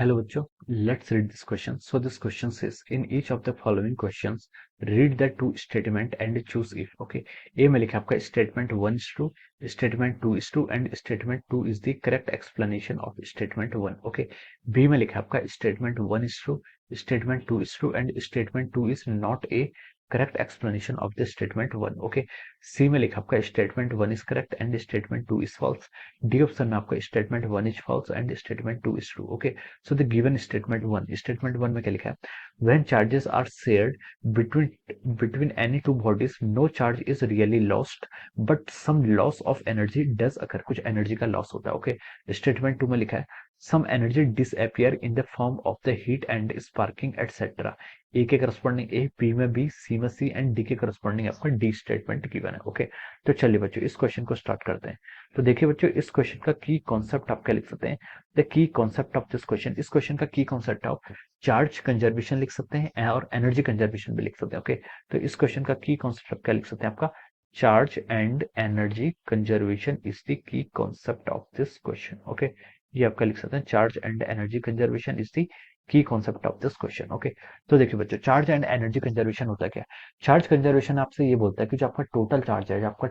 Hello बच्चों, let's read this question. So this question says, in each of the following questions, read the two statement and choose if. Okay, A में लिखा आपका statement 1 is true, statement 2 is true, and statement 2 is the correct explanation of statement 1. Okay, B में लिखा आपका statement 1 is true, statement 2 is true, and statement 2 is not a correct explanation of the statement 1. Okay, C में लिखा आपका statement 1 is correct and statement 2 is false. D option में आपका statement 1 is false and statement 2 is true. Okay, so the given statement 1 में क्या लिखा है, when charges are shared between any two bodies, no charge is really lost but some loss of energy does occur. कुछ energy का loss होता है. Okay, statement 2 में लिखा है some energy disappear in the form of the heat and sparking etc. ए के corresponding ए, B में B, सी में सी एंड डी के करस्पॉन्डिंग आपका डी स्टेटमेंट गिवन है. ओके, तो चलिए बच्चों इस क्वेश्चन को स्टार्ट करते हैं. तो देखिए बच्चों, इस क्वेश्चन का की कॉन्सेप्ट आप क्या लिख सकते हैं. The key concept of this question, इस क्वेश्चन का की कॉन्सेप्ट आप चार्ज कंजर्वेशन लिख सकते हैं और एनर्जी कंजर्वेशन भी लिख सकते हैं. ओके, तो इस क्वेश्चन का की कॉन्सेप्ट आप क्या लिख सकते हैं, आपका charge and energy conservation is the key concept of this question. Okay, ये आपका लिख सकते हैं charge and energy conservation is the key concept of this question. Okay, तो देखिए बच्चों, चार्ज एंड एनर्जी कंजर्वेशन होता है क्या. चार्ज कंजर्वेशन आपसे ये बोलता है कि जो आपका टोटल चार्ज है, जो आपका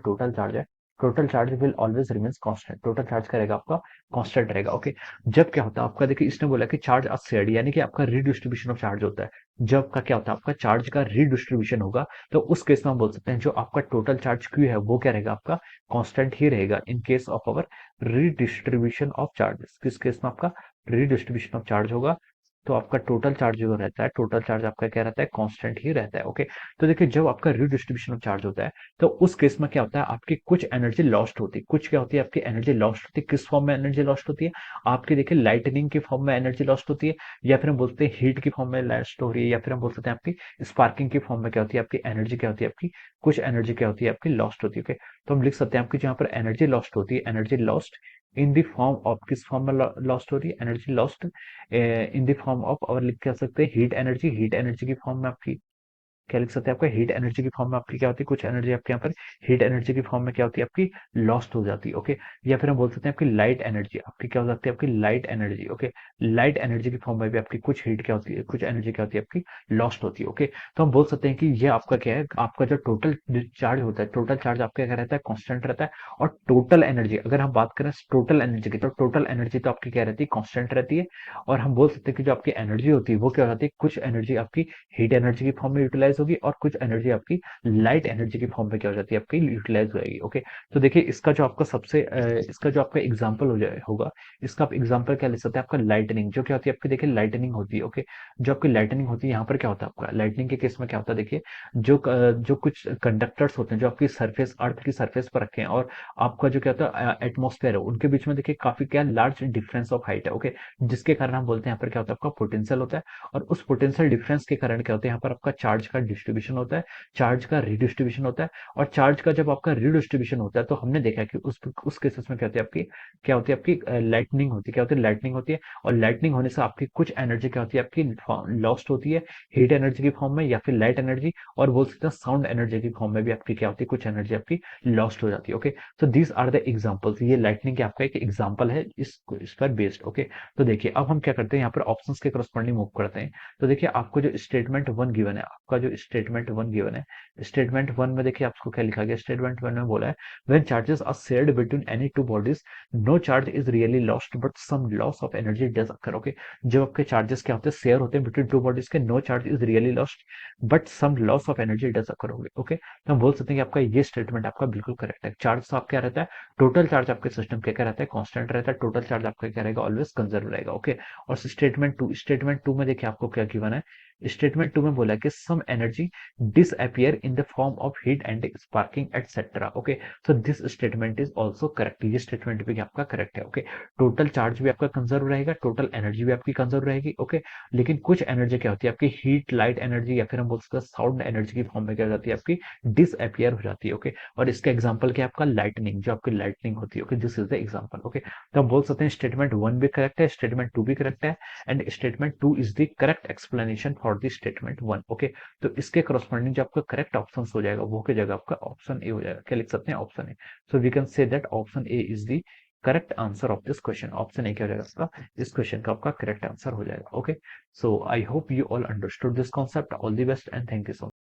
total charge will always remains constant. Total charge का रहेगा आपका कांस्टेंट रहेगा. ओके, जब क्या होता है आपका, देखिए इसने बोला कि चार्ज आर शेयर्ड, यानी कि आपका रीडिस्ट्रीब्यूशन ऑफ चार्ज होता है. जब का क्या होता है, आपका चार्ज का रीडिस्ट्रीब्यूशन होगा, तो उस केस में हम बोल सकते हैं जो आपका टोटल चार्ज क्यू है वो क्या रहेगा, आपका कांस्टेंट ही रहेगा in case of our redistribution of charges. किस केस में आपका रीडिस्ट्रीब्यूशन ऑफ चार्ज होगा, तो आपका टोटल चार्ज जो रहता है, टोटल चार्ज आपका क्या रहता है, कांस्टेंट ही रहता है. ओके, तो देखिए जब आपका रीडिस्ट्रीब्यूशन ऑफ चार्ज होता है, तो उस केस में क्या होता है, आपकी कुछ एनर्जी लॉस्ट होती है. कुछ क्या होती है, आपकी एनर्जी लॉस्ट होती है. किस फॉर्म में एनर्जी लॉस्ट होती है, आपकी देखिए लाइटनिंग की फॉर्म में एनर्जी लॉस्ट होती है, या फिर हम बोलते हैं हीट की फॉर्म में लॉस्ट हो रही है, या फिर हम बोल सकते हैं आपकी स्पार्किंग की फॉर्म में क्या होती है, आपकी एनर्जी क्या होती है, आपकी कुछ एनर्जी क्या होती है, आपकी लॉस्ट होती है. ओके, तो हम लिख सकते हैं आपकी जहां पर एनर्जी लॉस्ट होती है, energy lost in the form of, किस फॉर्म में लॉस्ट हो रही है, energy lost in the form of, और लिख कह सकते हैं हीट एनर्जी की फॉर्म में आपकी क्या लिख सकते हैं, आपका हीट एनर्जी की फॉर्म में आपकी क्या होती है, कुछ एनर्जी आपके यहाँ पर हीट एनर्जी की फॉर्म में क्या होती है, आपकी लॉस्ट हो जाती है. ओके, या फिर हम बोल सकते हैं आपकी लाइट एनर्जी, आपकी क्या हो सकती है, आपकी light energy. Okay, light energy की फॉर्म में भी आपकी कुछ हीट क्या होती है, कुछ एनर्जी क्या होती है, आपकी लॉस्ट होती है. ओके, तो हम बोल सकते हैं कि ये आपका क्या है, आपका जो टोटल चार्ज होता है, टोटल चार्ज आपका क्या रहता है, कॉन्स्टेंट रहता है. और टोटल एनर्जी, अगर हम बात करें टोटल एनर्जी की, तो टोटल एनर्जी तो आपकी क्या रहती है, कॉन्स्टेंट रहती है. और हम बोल सकते हैं कि जो आपकी एनर्जी होती है वो क्या हो जाती है, कुछ एनर्जी आपकी हीट एनर्जी की फॉर्म में यूटिलाइज होगी और कुछ एनर्जी आपकी लाइट एनर्जी की फॉर्म में क्या हो जाती है, आपकी यूटिलाइज हो जाएगी. ओके, तो देखिए इसका जो आपका इसका जो आपका एग्जांपल हो जाए होगा, इसका आप एग्जांपल क्या ले सकते हैं, आपका लाइटनिंग. जो क्या होती है आपकी, देखिए लाइटनिंग होती है. ओके, जो आपकी लाइटनिंग होती है, यहाँ पर क्या होता है आपका लाइटनिंग के केस में क्या होता है, देखिए जो कुछ कंडक्टर्स होते हैं जो आपकी सरफेस, अर्थ की सरफेस पर रखे हैं, और आपका जो क्या होता है एटमोस्फेयर है, उनके बीच में देखिए काफी क्या लार्ज डिफरेंस ऑफ हाइट है. ओके, जिसके कारण हम बोलते हैं यहाँ पर क्या होता है, आपका पोटेंशियल होता है. और उस पोटेंशियल डिफरेंस के कारण क्या होता है, यहाँ पर आपका चार्ज का डिस्ट्रीब्यूशन होता है, चार्ज का रिडिस्ट्रीब्यूशन होता है. और चार्ज का जब आपका रिडिस्ट्रीब्यूशन होता है, तो हमने देखा कि उस केसेस में क्या होती है, आपकी क्या होती है, आपकी लाइटनिंग होती है. क्या होती है, लाइटनिंग होती है. और लाइटनिंग होने से आपकी कुछ एनर्जी क्या होती है, आपकी लॉस्ट होती है, हीट एनर्जी की फॉर्म में या फिर लाइट एनर्जी, और बोल सकते हैं साउंड एनर्जी की फॉर्म में भी आपकी क्या होती है, कुछ एनर्जी आपकी लॉस्ट हो जाती है. ओके, तो दीज आर द एग्जाम्पल्स, ये लाइटनिंग के आपका एक एग्जाम्पल है इस पर बेस्ड. ओके, तो देखिए अब हम क्या करते हैं, यहाँ पर ऑप्शंस के करस्पॉन्डिंग मूव करते हैं. तो देखिए आपको जो स्टेटमेंट 1 गिवन है, आपका जो स्टेटमेंट 1 गिवन है, स्टेटमेंट 1 में देखिए आपको क्या लिखा गया, स्टेटमेंट 1 में बोला है when charges are shared between any two bodies, no charge is really lost but some loss of energy does occur. Okay, जब आपके चार्जेस क्या होते हैं, शेयर होते हैं बिटवीन टू बॉडीज के, no charge is really lost but some loss of energy does occur. Okay, तो हम बोल सकते हैं कि आपका ये स्टेटमेंट आपका बिल्कुल करेक्ट है. चार्ज तो आप क्या रहता है, टोटल चार्ज आपके सिस्टम क्या रहता है, कांस्टेंट रहता है. टोटल चार्ज आपका क्या रहेगा, ऑलवेज कंजर्व रहेगा. ओके, और स्टेटमेंट टू में देखिए आपको क्या गिवन है, स्टेटमेंट टू में बोला कि some energy disappear in the form of heat and sparking etcetera. Okay, so this statement is also correct. ये स्टेटमेंट भी आपका करेक्ट है. ओके, टोटल चार्ज भी आपका कंजर्व रहेगा, टोटल एनर्जी भी आपकी कंजर्व रहेगी. ओके, लेकिन कुछ एनर्जी क्या होती है, आपकी हीट, लाइट एनर्जी, या फिर हम बोल सकते हैं साउंड एनर्जी की फॉर्म में क्या हो जाती है, आपकी डिसअपियर हो जाती है. ओके, और इसका एग्जाम्पल क्या है, आपका लाइटनिंग, जो आपकी लाइटनिंग होती है. Okay, this is the example. Okay, तो हम बोल सकते हैं स्टेटमेंट 1 भी करेक्ट है, स्टेटमेंट 2 भी करेक्ट है, and statement 2 is the correct explanation for the statement 1. Okay, तो इसके करस्पॉन्डिंग जो आपका करेक्ट ऑप्शन हो जाएगा, वो क्या जाएगा, आपका ऑप्शन ए हो जाएगा. क्या लिख सकते हैं, option A. So we can say that option A is the correct answer of this question. Option A क्या हो जाएगा आपका, इस क्वेश्चन का आपका करेक्ट आंसर हो जाएगा। Okay, so I hope you all understood this concept. All the best and thank you so much.